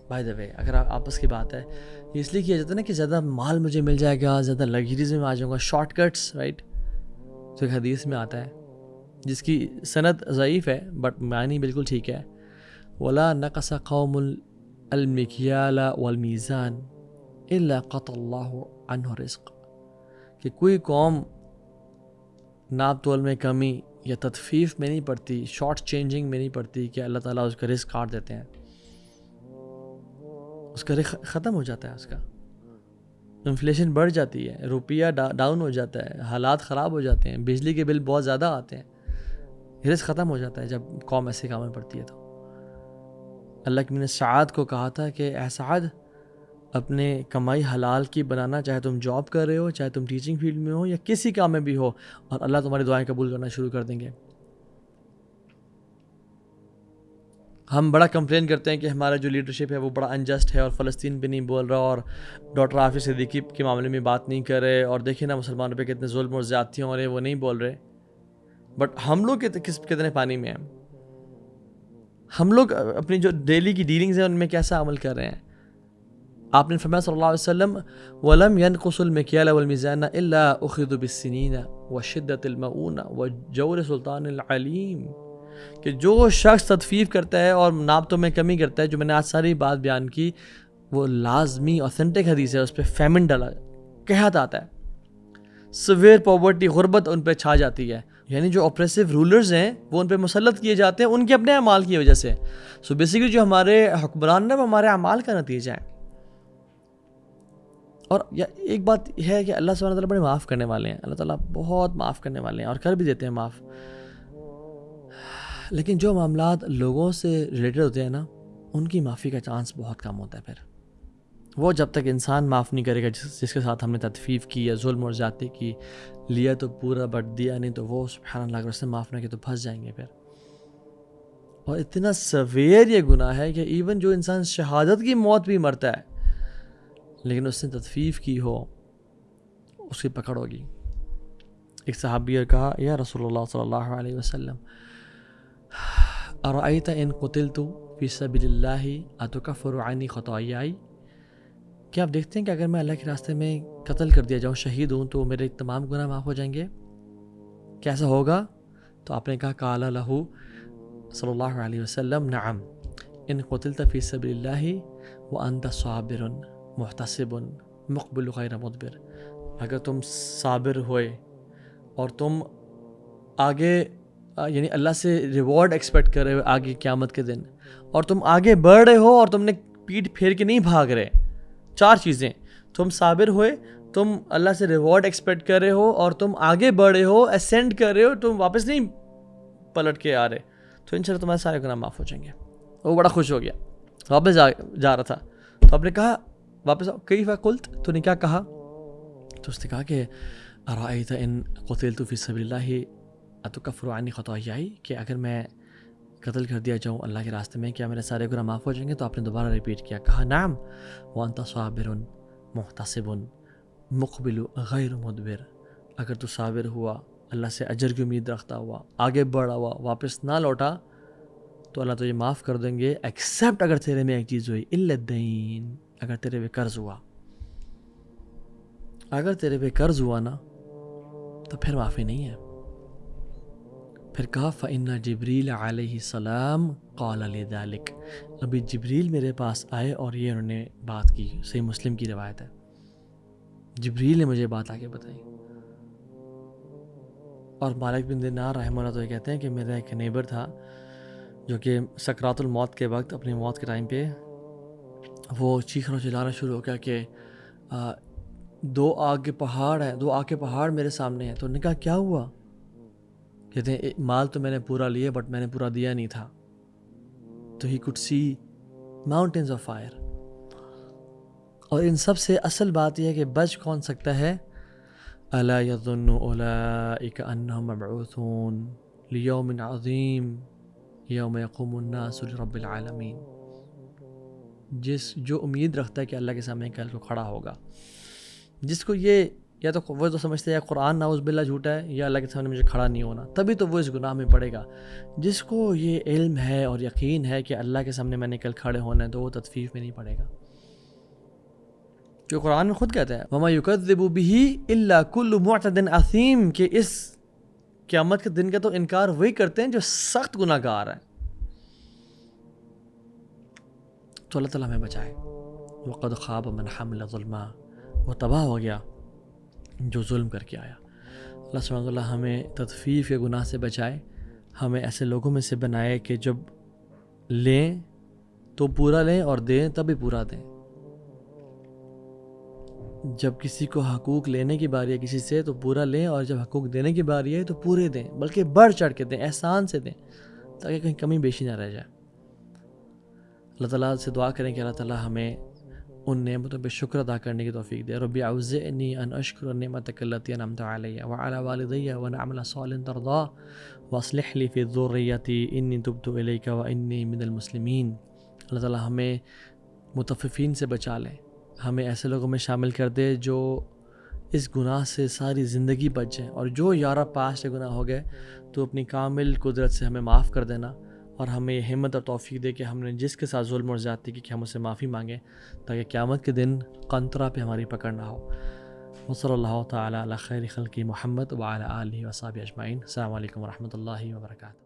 بائی دا وے اگر آپس کی بات ہے، یہ اس لیے کیا جاتا ہے نا کہ زیادہ مال مجھے مل جائے گا، زیادہ لگژریز میں آ جاؤں گا، شارٹ کٹس، رائٹ، جو ایک حدیث میں آتا ہے جس کی سند ضعیف ہے بٹ معنی بالکل ٹھیک ہے، وَلَا نَقَصَ قَوْمُ الْمِكْيَالَ وَالْمِيزَانَ إِلَّا قَطَ اللَّهُ عَنْهُ رِزْقَ، کہ کوئی قوم ناپ تول میں کمی یا تطفیف میں نہیں پڑتی، شارٹ چینجنگ میں نہیں پڑتی کہ اللہ تعالیٰ اس کا رزق کاٹ دیتے ہیں، اس کا رزق ختم ہو جاتا ہے، اس کا انفلیشن بڑھ جاتی ہے، روپیہ ڈاؤن ہو جاتا ہے، حالات خراب ہو جاتے ہیں، بجلی کے بل بہت زیادہ آتے ہیں، رزق ختم ہو جاتا ہے جب قوم ایسے کام میں پڑتی ہے۔ تو اللہ کی نے سعد کو کہا تھا کہ اے سعد اپنے کمائی حلال کی بنانا، چاہے تم جاب کر رہے ہو، چاہے تم ٹیچنگ فیلڈ میں ہو یا کسی کام میں بھی ہو، اور اللہ تمہاری دعائیں قبول کرنا شروع کر دیں گے۔ ہم بڑا کمپلین کرتے ہیں کہ ہمارا جو لیڈرشپ ہے وہ بڑا انجسٹ ہے اور فلسطین پہ نہیں بول رہا، اور ڈاکٹر عافظ صدیقی کے معاملے میں بات نہیں کر رہے، اور دیکھیں نا مسلمانوں پہ کتنے ظلم اور زیادتیاں ہو رہے ہیں، وہ نہیں بول رہے۔ بٹ ہم لوگ کتنے پانی میں ہیں؟ ہم لوگ اپنی جو ڈیلی کی ڈیلنگز ہیں ان میں کیسا عمل کر رہے ہیں؟ آپ نے فرمایا صلی اللہ علیہ وسلم وَلَمْ يَنْقُصُ الْمِكْيَالَ وَالْمِيزَانَ إِلَّا أُخِذُوا بِالسِّنِينَ وَشِدَّةِ الْمَؤُونَ وَجَوْرِ سُلْطَانِ الْعَلِيمِ، کہ جو شخص تطفیف کرتا ہے اور ناپتوں میں کمی کرتا ہے، جو میں نے آج ساری بات بیان کی وہ لازمی اوتھینٹک حدیث ہے، اس پہ فیمن ڈالا قحط آتا ہے، سویئر پاورٹی، غربت ان پہ چھا جاتی ہے، یعنی جو اپریسو رولرز ہیں وہ ان پہ مسلط کیے جاتے ہیں ان کے اپنے اعمال کی وجہ سے۔ سو بیسیکلی جو ہمارے حکمران ہیں وہ ہمارے اعمال کا نتیجہ ہے۔ اور ایک بات ہے کہ اللہ سبحانہ وتعالیٰ بڑے معاف کرنے والے ہیں، اللہ تعالیٰ بہت معاف کرنے والے ہیں اور کر بھی دیتے ہیں معاف، لیکن جو معاملات لوگوں سے ریلیٹڈ ہوتے ہیں نا ان کی معافی کا چانس بہت کم ہوتا ہے۔ پھر وہ جب تک انسان معاف نہیں کرے گا جس کے ساتھ ہم نے تطفیف کی یا ظلم اور زیادتی کی، لیا تو پورا بٹ دیا نہیں تو وہ سبحان اللہ اگر اس نے معاف نہ کیا تو پھنس جائیں گے پھر۔ اور اتنا سویر یہ گناہ ہے کہ ایون جو انسان شہادت کی موت بھی مرتا ہے لیکن اس نے تطفیف کی ہو اس کی پکڑ ہوگی۔ ایک صحابی نے کہا یا رسول اللہ صلی اللہ علیہ وسلم ارأیت ان قتلت فی سبیل اللہ اتکفر عنی خطایائی، کیا آپ دیکھتے ہیں کہ اگر میں اللہ کے راستے میں قتل کر دیا جاؤں، شہید ہوں، تو میرے تمام گناہ معاف ہو جائیں گے؟ کیسا ہوگا؟ تو آپ نے کہا قال لہ صلی اللہ علیہ وسلم نعم ان قتلت فی سبیل اللہ وانت صابر محتسب مقبل غیر مدبر، اگر تم صابر ہوئے اور تم آگے یعنی اللہ سے ریوارڈ ایکسپیکٹ کر رہے ہو آگے قیامت کے دن، اور تم آگے بڑھ رہے ہو اور تم نے پیٹھ پھیر کے نہیں بھاگ رہے، چار چیزیں، تم صابر ہوئے، تم اللہ سے ریوارڈ ایکسپیکٹ کر رہے ہو، اور تم آگے بڑھ رہے ہو، اسینڈ کر رہے ہو، تم واپس نہیں پلٹ کے آ رہے، تو انشاءاللہ تمہارے سارے گناہ معاف ہو جائیں گے۔ وہ بڑا خوش ہو گیا، واپس جا رہا تھا، تو آپ نے کہا واپس کیف قلت، تو نے کیا کہا؟ تو اس نے کہا کہ ارأیت ان قتلت فی سبیل اللہ اتکفر عنی خطایائی، کہ اگر میں قتل کر دیا جاؤں اللہ کے راستے میں کیا میرے سارے گناہ معاف ہو جائیں گے؟ تو آپ نے دوبارہ ریپیٹ کیا، کہا نعم وانت صابر محتسب مقبل غیر مدبر، اگر تو صابر ہوا، اللہ سے اجر کی امید رکھتا ہوا، آگے بڑھا ہوا، واپس نہ لوٹا، تو اللہ تجھے معاف کر دیں گے، ایکسیپٹ اگر تیرے میں ایک چیز ہوئی الا الدین، اگر تیرے پہ قرض ہوا، اگر تیرے پہ قرض ہوا نا تو پھر معافی نہیں ہے۔ پھر کہا فإن جبریل علیہ السلام قال لذلك، ابھی جبریل میرے پاس آئے اور یہ انہوں نے بات کی، صحیح مسلم کی روایت ہے، جبریل نے مجھے بات آگے بتائی۔ اور مالک بن دینار رحمہ اللہ تو یہ کہتے ہیں کہ میرا ایک نیبر تھا جو کہ سکرات الموت کے وقت، اپنی موت کے ٹائم پہ وہ چیخنا چلانا شروع ہو گیا کہ دو آگ کے پہاڑ میرے سامنے ہیں۔ تو انہوں نے کہا کیا ہوا؟ کہتے ہیں مال تو میں نے پورا لیا بٹ میں نے پورا دیا نہیں تھا، تو ہی could see mountains of fire۔ اور ان سب سے اصل بات یہ ہے کہ بچ کون سکتا ہے؟ الا یظن اولئک انہم مبعوثون لیوم عظیم یوم یقوم الناس لرب العالمین، جو امید رکھتا ہے کہ اللہ کے سامنے کل کو کھڑا ہوگا، جس کو یہ یا تو وہ تو سمجھتے ہیں یا قرآن نعوذ باللہ جھوٹا ہے یا اللہ کے سامنے مجھے کھڑا نہیں ہونا، تبھی تو وہ اس گناہ میں پڑے گا۔ جس کو یہ علم ہے اور یقین ہے کہ اللہ کے سامنے میں نے کل کھڑے ہونا ہے تو وہ تطفیف میں نہیں پڑے گا، جو قرآن میں خود کہتا ہے وَمَا يُكَذِّبُ بِهِ إِلَّا كُلُّ مُعْتَدٍ أَثِيمٍ، کہ اس قیامت کے دن کا تو انکار وہی کرتے ہیں جو سخت گناہ گار ہیں۔ تو اللہ تعالیٰ ہمیں بچائے۔ وَقَدْ خَابَ مَنْ حَمِلَ ظُلْمًا، وہ تباہ ہو گیا جو ظلم کر کے آیا۔ اللہ سبحانہ وتعالیٰ ہمیں تطفیف کے گناہ سے بچائے، ہمیں ایسے لوگوں میں سے بنائے کہ جب لیں تو پورا لیں اور دیں تب بھی پورا دیں، جب کسی کو حقوق لینے کی باری ہے کسی سے تو پورا لیں، اور جب حقوق دینے کی باری ہے تو پورے دیں، بلکہ بڑھ چڑھ کے دیں، احسان سے دیں، تاکہ کہیں کمی بیشی نہ رہ جائے۔ اللہ تعالیٰ سے دعا کریں کہ اللہ تعالیٰ ہمیں ان نعمتوں پہ شکر ادا کرنے کی توفیق دے. ربی اوزعنی ان اشکر نعمتک التی انعمت علی وعلی والدی وان اعمل صالحا ترضاه واصلح لی فی ذریتی انی تبت الیک وانی من المسلمین. اللہ تعالیٰ ہمیں متففین سے بچا لے, ہمیں ایسے لوگوں میں شامل کر دے جو اس گناہ سے ساری زندگی بچ جائیں, اور جو یارہ پاسٹ گناہ ہو گئے تو اپنی کامل قدرت سے ہمیں معاف کر دینا, اور ہمیں یہ ہمت اور توفیق دے کہ ہم نے جس کے ساتھ ظلم اور زیادتی کی کہ ہم اسے معافی مانگیں, تاکہ قیامت کے دن قنطرہ پہ ہماری پکڑ نہ ہو. وصلی اللہ تعالیٰ علی خیر خلق محمد وعلی آلہ وصحبہ اجمعین. السلام علیکم ورحمۃ اللہ وبرکاتہ.